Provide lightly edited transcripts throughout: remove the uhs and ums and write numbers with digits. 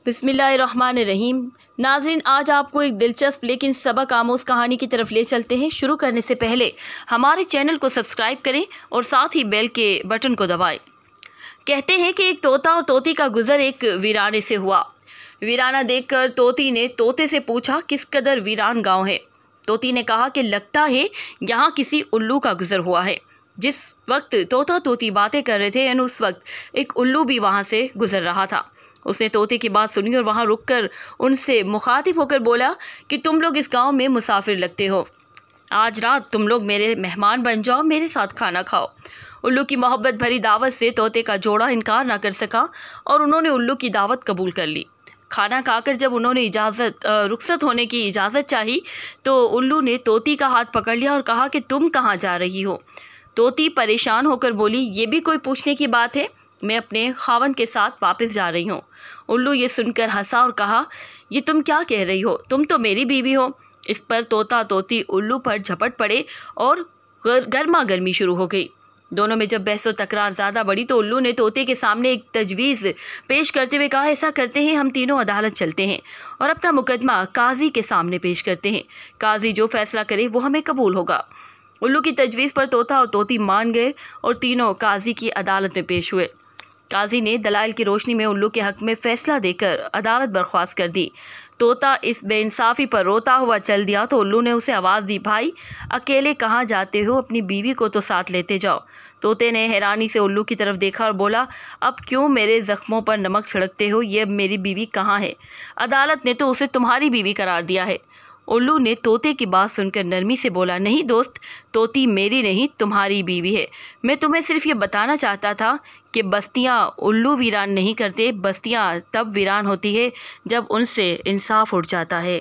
बिस्मिल्लाहिर्रहमानिर्रहीम। नाज़रीन, आज आपको एक दिलचस्प लेकिन सबक आमोज़ कहानी की तरफ ले चलते हैं। शुरू करने से पहले हमारे चैनल को सब्सक्राइब करें और साथ ही बेल के बटन को दबाएं। कहते हैं कि एक तोता और तोती का गुज़र एक वीराने से हुआ। वीराना देखकर तोती ने तोते से पूछा, किस कदर वीरान गाँव है। तोती ने कहा कि लगता है यहाँ किसी उल्लू का गुज़र हुआ है। जिस वक्त तोता तोती बातें कर रहे थे उस वक्त एक उल्लू भी वहाँ से गुज़र रहा था। उसने तोते की बात सुनी और वहाँ रुककर उनसे मुखातिब होकर बोला कि तुम लोग इस गांव में मुसाफिर लगते हो। आज रात तुम लोग मेरे मेहमान बन जाओ, मेरे साथ खाना खाओ। उल्लू की मोहब्बत भरी दावत से तोते का जोड़ा इनकार ना कर सका और उन्होंने उल्लू की दावत कबूल कर ली। खाना खाकर जब उन्होंने रुखसत होने की इजाज़त चाही तो उल्लू ने तोती का हाथ पकड़ लिया और कहा कि तुम कहाँ जा रही हो। तोती परेशान होकर बोली, ये भी कोई पूछने की बात है, मैं अपने खावंद के साथ वापस जा रही हूँ। उल्लू ये सुनकर हंसा और कहा, ये तुम क्या कह रही हो, तुम तो मेरी बीवी हो। इस पर तोता तोती उल्लू पर झपट पड़े और गर्मा गर्मी शुरू हो गई। दोनों में जब बहस व तकरार ज़्यादा बढ़ी तो उल्लू ने तोते के सामने एक तजवीज़ पेश करते हुए कहा, ऐसा करते हैं, हम तीनों अदालत चलते हैं और अपना मुकदमा काजी के सामने पेश करते हैं। काजी जो फैसला करे वो हमें कबूल होगा। उल्लू की तजवीज़ पर तोता और तोती मान गए और तीनों काजी की अदालत में पेश हुए। काजी ने दलाइल की रोशनी में उल्लू के हक में फ़ैसला देकर अदालत बर्खास्त कर दी। तोता इस बेइंसाफ़ी पर रोता हुआ चल दिया तो उल्लू ने उसे आवाज़ दी, भाई अकेले कहाँ जाते हो, अपनी बीवी को तो साथ लेते जाओ। तोते ने हैरानी से उल्लू की तरफ देखा और बोला, अब क्यों मेरे ज़ख्मों पर नमक छिड़कते हो, ये मेरी बीवी कहाँ है? अदालत ने तो उसे तुम्हारी बीवी करार दिया है। उल्लू ने तोते की बात सुनकर नरमी से बोला, नहीं दोस्त, तोती मेरी नहीं तुम्हारी बीवी है। मैं तुम्हें सिर्फ ये बताना चाहता था कि बस्तियाँ उल्लू वीरान नहीं करते, बस्तियाँ तब वीरान होती है जब उनसे इंसाफ उठ जाता है।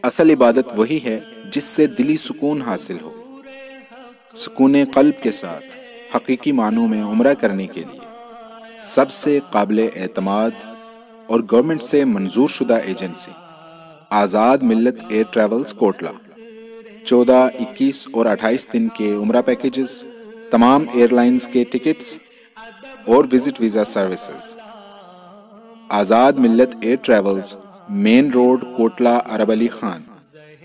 असल इबादत वही है जिससे दिली सुकून हासिल हो। सुकून क़ल्ब के साथ हकीकी मानों में उम्रा करने के लिए सबसे काबिल एतमाद और गवर्नमेंट से मंजूर शुदा एजेंसी आज़ाद मिल्लत एयर ट्रैवल्स कोटला 14, 21 और 28 दिन के उम्रा पैकेजेस, तमाम एयरलाइंस के टिकट्स और visit visa services. Azad Millat air travels, main road, Kotla, Arab Ali Khan.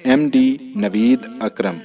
MD Naveed अकरम।